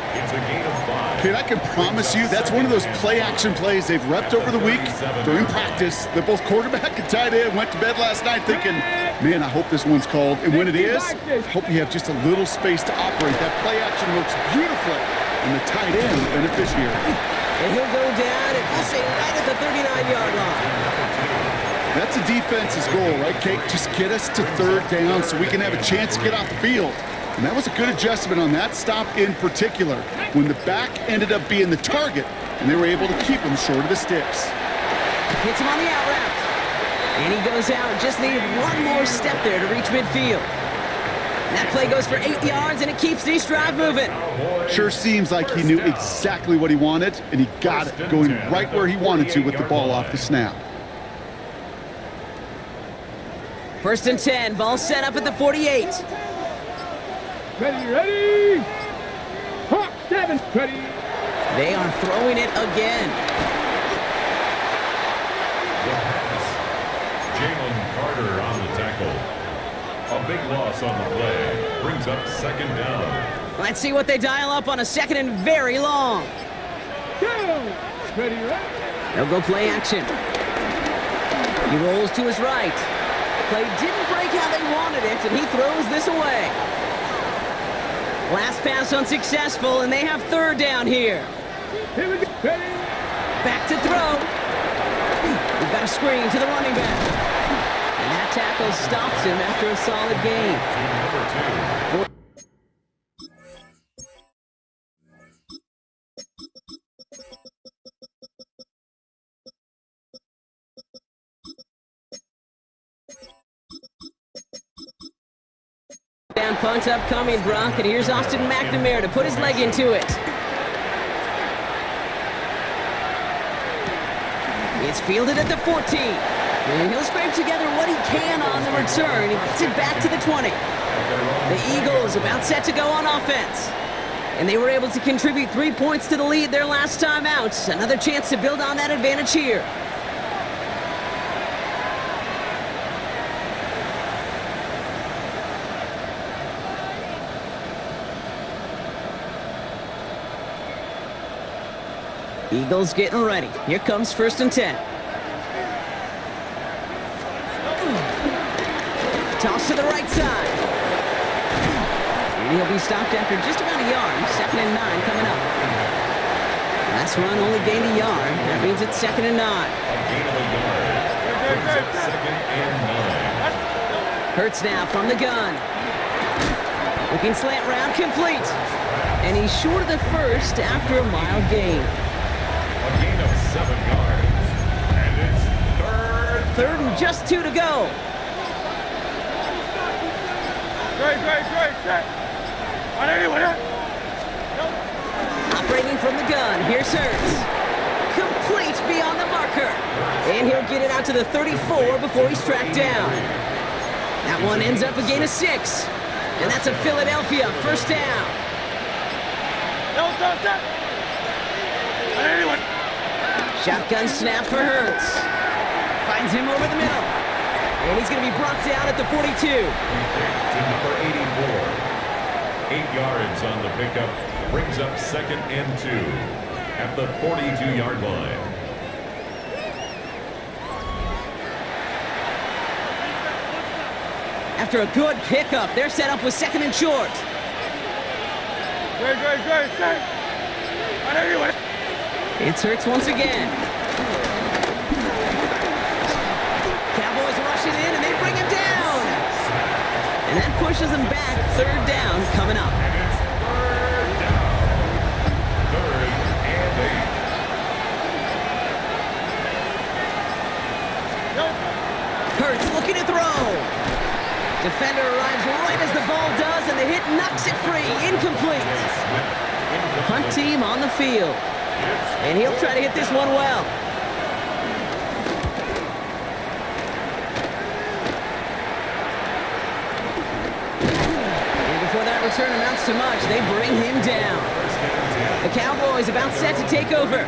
Kid, I can promise you that's one of those play-action plays they've repped over the week during practice that both quarterback and tight end went to bed last night thinking, man, I hope this one's called. And when it is, I hope you have just a little space to operate. That play-action works beautifully, and the tight end beneficiary. And he'll go down and we'll say right at the 39-yard line. That's a defense's goal, right, Kate? Just get us to third down so we can have a chance to get off the field. And that was a good adjustment on that stop in particular, when the back ended up being the target, and they were able to keep him short of the sticks. Hits him on the out route. And he goes out, just needed one more step there to reach midfield. That play goes for 8 yards, and it keeps this drive moving. Sure seems like he knew exactly what he wanted, and he got it, going right where he wanted to with the ball off the snap. First and 10, ball set up at the 48. Ready. Hawk 7, ready. They are throwing it again. Jalen Carter on the tackle. A big loss on the play. Brings up second down. Let's see what they dial up on a second and very long. Go. Ready. They'll go play action. He rolls to his right. Play didn't break how they wanted it, and he throws this away. Last pass unsuccessful, and they have third down here. Here we go. Ready. Back to throw. We've got a screen to the running back. And that tackle stops him after a solid gain. Down punt upcoming, Brock, and here's Austin McNamara to put his leg into it. It's fielded at the 14. And he'll scrape together what he can on the return. He gets it back to the 20. The Eagles about set to go on offense. And they were able to contribute 3 points to the lead their last time out. Another chance to build on that advantage here. Eagles getting ready. Here comes first and 10. Toss to the right side. And he'll be stopped after just about a yard. Second and 9 coming up. Last run only gained a yard. That means it's second and 9. A gain of a yard. Brings up second and 9. Hurts now from the gun. Looking slant round complete. And he's short of the first after a mild gain. A gain of 7 yards. And it's Third and just 2 to go. Operating from the gun. Here's Hurts. Complete beyond the marker. And he'll get it out to the 34 before he's tracked down. That one ends up a gain of 6. And that's a Philadelphia first down. Shotgun snap for Hurts. Finds him over the middle. And he's going to be brought down at the 42. to number 84. 8 yards on the pickup. Brings up second and 2 at the 42-yard line. After a good pickup, they're set up with second and short. It's Hurts once again. Cowboys rushing in, and they bring him down. And And that pushes them back. Third down coming up. And it's third down. Third and 8. Hurts looking to throw. Defender arrives right as the ball does, and the hit knocks it free. Incomplete. Punt team on the field. And he'll try to hit this one well. And before that return amounts to much, they bring him down. The Cowboys about set to take over.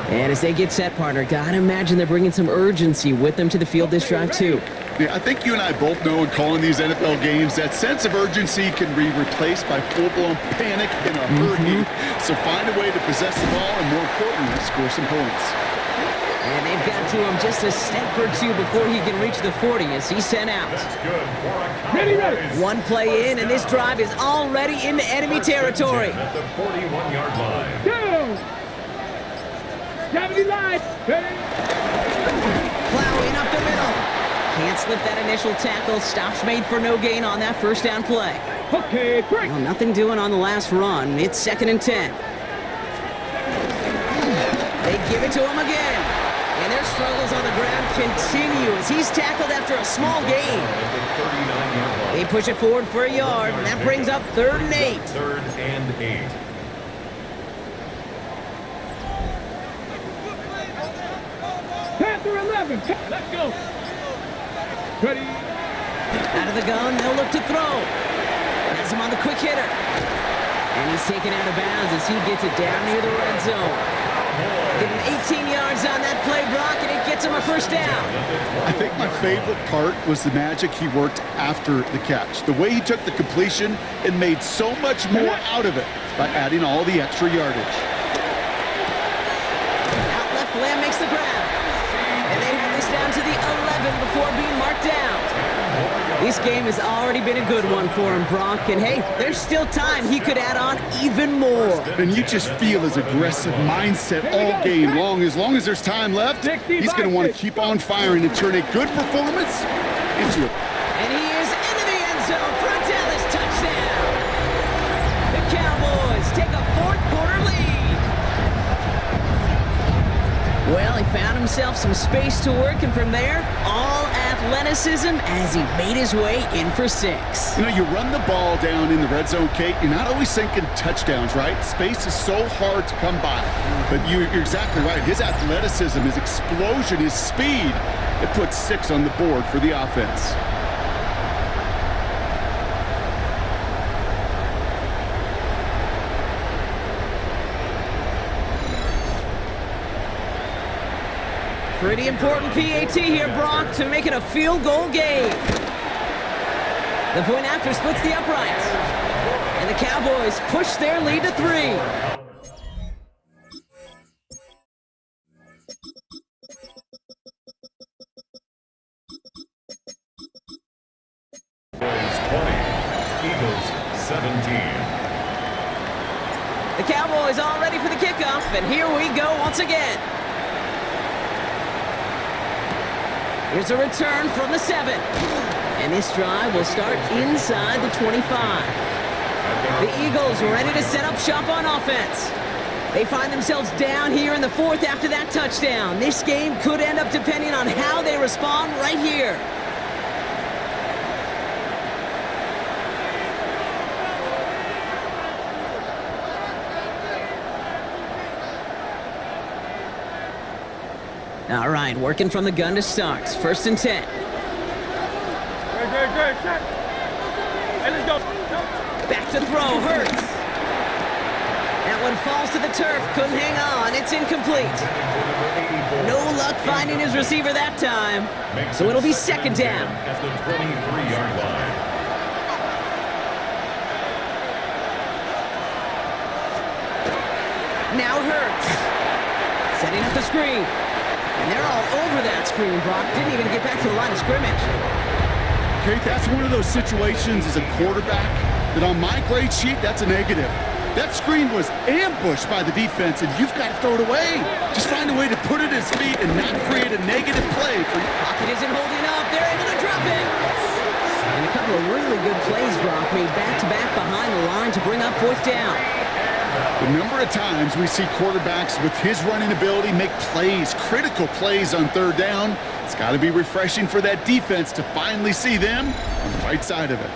And as they get set, partner, gotta imagine they're bringing some urgency with them to the field this drive, too. Yeah, I think you and I both know in calling these NFL games that sense of urgency can be replaced by full-blown panic in a hurry. So find a way to possess the ball and, more importantly, score some points. And they've got to him just a step or two before he can reach the 40 as he's sent out. That's good for a Ready, Cowboys. ready. One play in, and this drive is already into enemy territory. At the 41-yard line. Go! Gravity line. Ready. Plowing up the middle. Can't slip that initial tackle. Stops made for no gain on that first down play. Okay, break. Well, nothing doing on the last run. It's 2nd and 10. They give it to him again. And their struggles on the ground continue as he's tackled after a small gain. At the 39-yard line. They push it forward for a yard, and that brings up 3rd and 8. Third and 8. Panther 11. Let's go. Ready. Out of the gun, they'll look to throw. Has him on the quick hitter. And he's taken out of bounds as he gets it down near the red zone. Give him 18 yards on that play, Brock, and it gets him a first down. I think my favorite part was the magic he worked after the catch. The way he took the completion and made so much more out of it by adding all the extra yardage. Out left, Lamb makes the grab. And they have this down to the 11 before being marked down. This game has already been a good one for him, Brock. And hey, there's still time he could add on even more. And you just feel his aggressive mindset all game long. As long as there's time left, he's going to want to keep on firing and turn a good performance into a... And he is into the end zone for a Dallas touchdown. The Cowboys take a 4th quarter lead. Well, he found himself some space to work, and from there, all athleticism as he made his way in for 6. You know, you run the ball down in the red zone, Kate, you're not always thinking touchdowns, right? Space is so hard to come by. But you're exactly right. His athleticism, his explosion, his speed, it puts 6 on the board for the offense. Pretty important PAT here, Brock, to make it a field goal game. The point after splits the uprights. And the Cowboys push their lead to 3. Cowboys 20. Eagles 17. The Cowboys all ready for the kickoff, and here we go once again. Here's a return from the 7. And this drive will start inside the 25. The Eagles ready to set up shop on offense. They find themselves down here in the 4th after that touchdown. This game could end up depending on how they respond right here. All right, working from the gun to start. 1st and 10. Great. Shot. Hey, let's go. Back to throw, Hurts. That one falls to the turf, couldn't hang on. It's incomplete. No luck finding his receiver that time. So it'll be 2nd down. At the 23-yard line. Now Hurts. Setting up the screen. And they're all over that screen, Brock. Didn't even get back to the line of scrimmage. Okay, that's one of those situations as a quarterback that on my grade sheet, that's a negative. That screen was ambushed by the defense, and you've got to throw it away. Just find a way to put it at his feet and not create a negative play for you. Pocket isn't holding up. They're able to drop it. And a couple of really good plays 4th down. The number of times we see quarterbacks with his running ability make plays, critical plays on 3rd down, it's got to be refreshing for that defense to finally see them on the right side of it.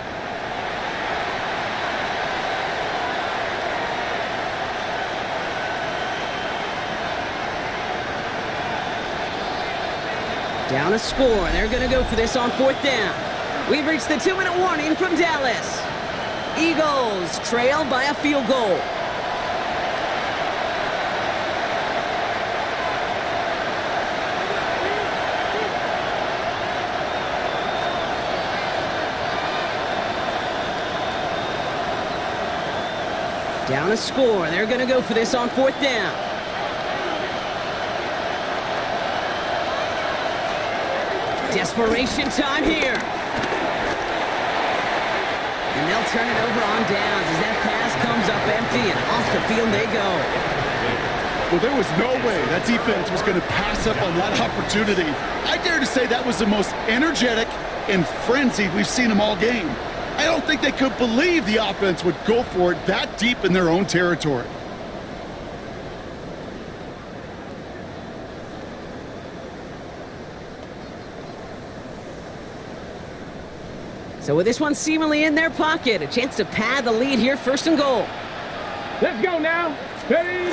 Down a score. They're going to go for this on 4th down. We've reached the 2-minute warning from Dallas. Eagles trail by a field goal. Down a score. They're going to go for this on 4th down. Desperation time here. And they'll turn it over on downs as that pass comes up empty and off the field they go. Well, there was no way that defense was going to pass up on that opportunity. I dare to say that was the most energetic and frenzied we've seen them all game. I don't think they could believe the offense would go for it that deep in their own territory. So with this one seemingly in their pocket, a chance to pad the lead here, 1st and goal. Let's go now. Ready?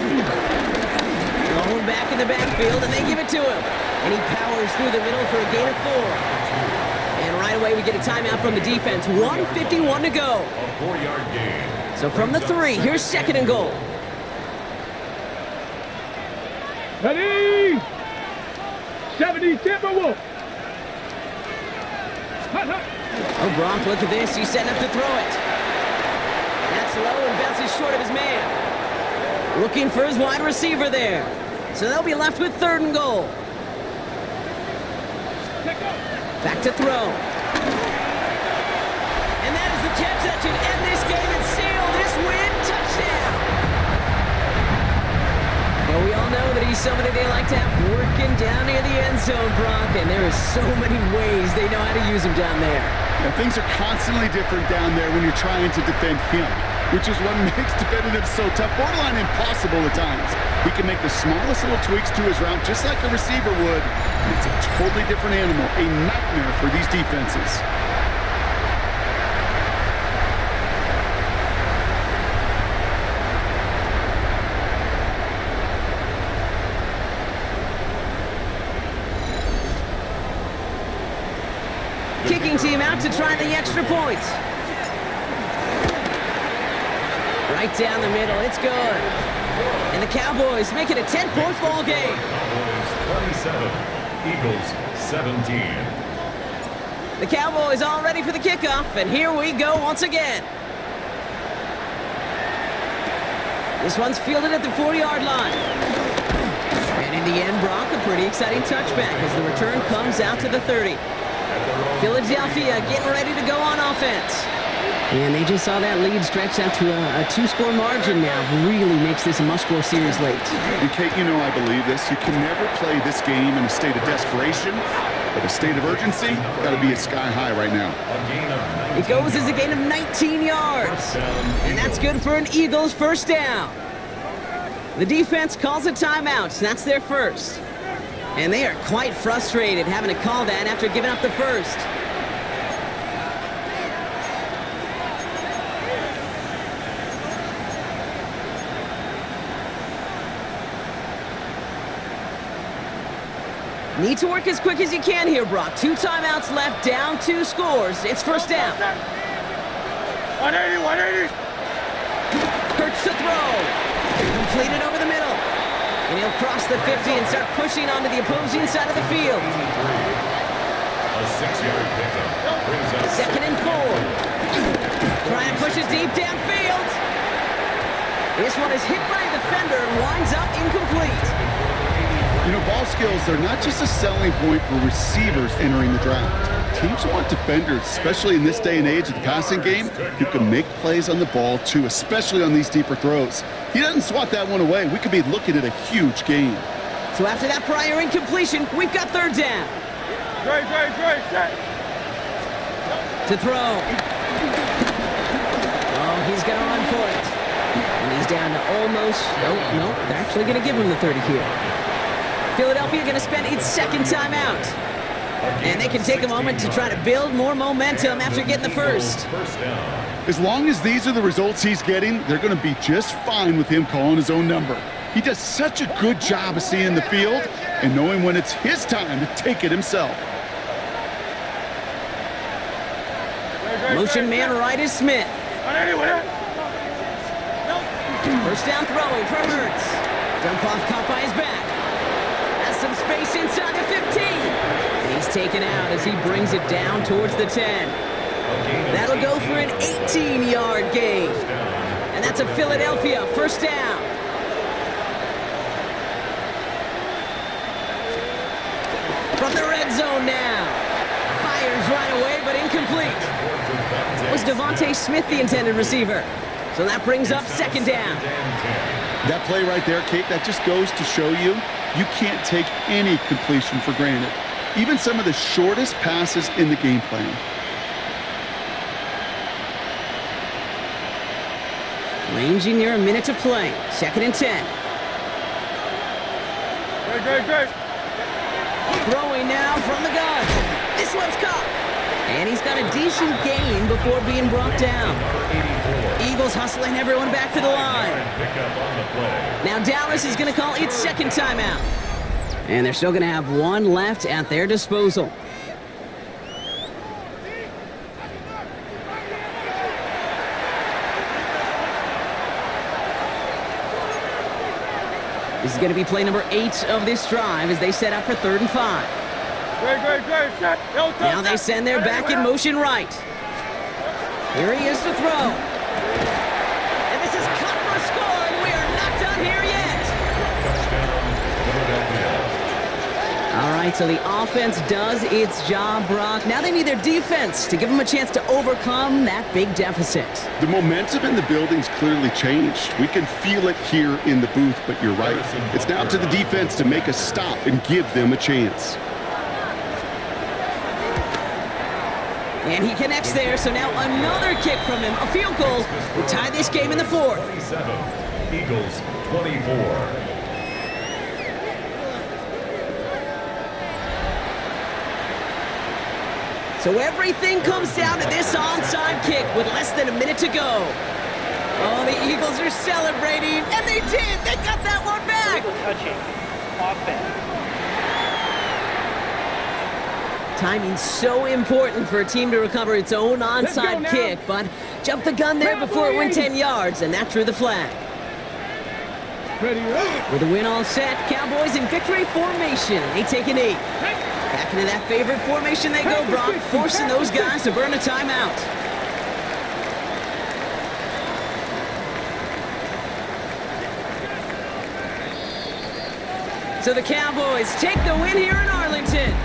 Going back in the backfield, and they give it to him. And he powers through the middle for a gain of 4. And right away we get a timeout from the defense. 1:51 to go. A 4-yard gain. So from the 3, here's 2nd and goal. Ready? 70 Timberwolves. Hut, hut. Oh, Brock, look at this. He's setting up to throw it. That's low and bounces short of his man. Looking for his wide receiver there. So they'll be left with 3rd and goal. Back to throw. And that is the catch that should end this game and seal this win. Touchdown. Well, we all know that he's somebody they like to have working down near the end zone, Brock, and there is so many ways they know how to use him down there. Now, things are constantly different down there when you're trying to defend him, which is what makes defending him so tough, borderline impossible at times. He can make the smallest little tweaks to his route just like a receiver would, and it's a totally different animal, a nightmare for these defenses. Kicking team out to try the extra point. Right down the middle, it's good. And the Cowboys make it a 10-point ball game. Cowboys 27, Eagles 17. The Cowboys all ready for the kickoff, and here we go once again. This one's fielded at the 40-yard line. And in the end, Brock, a pretty exciting touchback as the return comes out to the 30. Philadelphia getting ready to go on offense. And they just saw that lead stretch out to a 2-score margin now. Really makes this a must-score series late. And Kate, you know I believe this. You can never play this game in a state of desperation, but a state of urgency got to be at sky high right now. It goes as a gain of 19 yards. And that's good for an Eagles 1st down. The defense calls a timeout. That's their first. And they are quite frustrated having to call that after giving up the first. Need to work as quick as you can here, Brock. 2 timeouts left, down 2 scores. It's 1st down. 180. Hurts to throw. Completed over the middle. And he'll cross the 50 and start pushing onto the opposing side of the field. A 6-yard pickup brings up 2nd and 4. Trying to push it deep downfield. This one is hit by a defender and winds up incomplete. You know, ball skills are not just a selling point for receivers entering the draft. Teams want defenders, especially in this day and age of the passing game, who can make plays on the ball too, especially on these deeper throws. He doesn't swat that one away. We could be looking at a huge gain. So after that prior incompletion, we've got 3rd down. Set. To throw. Oh, he's going to run for it. down to almost, nope, they're actually going to give him the 30 here. Philadelphia going to spend its second timeout. And they can take a moment to try to build more momentum after getting the first. As long as these are the results he's getting, they're going to be just fine with him calling his own number. He does such a good job of seeing the field and knowing when it's his time to take it himself. Motion man right is Smith. First down throwing for Hurts. Dump off caught by his back. Has some space inside the 15. And he's taken out as he brings it down towards the 10. That'll go for an 18-yard gain. And that's a Philadelphia first down. From the red zone now. Fires right away, but incomplete. Was Devontae Smith the intended receiver? So that brings up second down. That play right there, Kate, that just goes to show you can't take any completion for granted. Even some of the shortest passes in the game plan. Ranging near a minute to play. Second and 10. Great. Throwing now from the gun. This one's caught. And he's got a decent gain before being brought down. Eagles hustling everyone back to the line. Now Dallas is going to call its second timeout. And they're still going to have one left at their disposal. This is going to be play number 8 of this drive as they set up for 3rd and 5. Great. Now they send their back in motion right. Here he is to throw. And this is cut for a score, and we are not done here yet. All right, so the offense does its job, Brock. Now they need their defense to give them a chance to overcome that big deficit. The momentum in the building's clearly changed. We can feel it here in the booth, but you're right. It's now up to the defense to make a stop and give them a chance. And he connects there, so now another kick from him. A field goal will tie this game in the 4th. Eagles 24. So everything comes down to this onside kick with less than a minute to go. Oh, the Eagles are celebrating, and they did! They got that one back! Touching offense. Timing's so important for a team to recover its own onside kick, but jumped the gun there before it went 10 yards, and that drew the flag. With the win all set, Cowboys in victory formation. They take an 8. Back into that favorite formation they go, Brock, forcing those guys to burn a timeout. So the Cowboys take the win here in Arlington.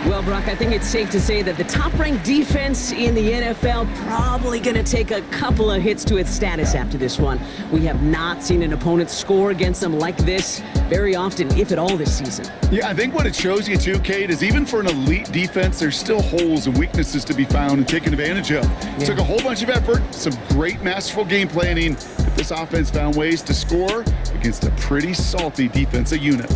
Well, Brock, I think it's safe to say that the top-ranked defense in the NFL probably going to take a couple of hits to its status after this one. We have not seen an opponent score against them like this very often, if at all, this season. Yeah, I think what it shows you too, Kate, is even for an elite defense, there's still holes and weaknesses to be found and taken advantage of. It took a whole bunch of effort, some great masterful game planning, but this offense found ways to score against a pretty salty defensive unit.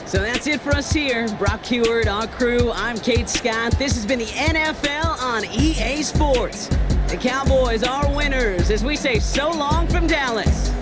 So that's it for us here. Brock Heward, our crew. I'm Kate Scott. This has been the NFL on EA Sports. The Cowboys are winners as we say so long from Dallas.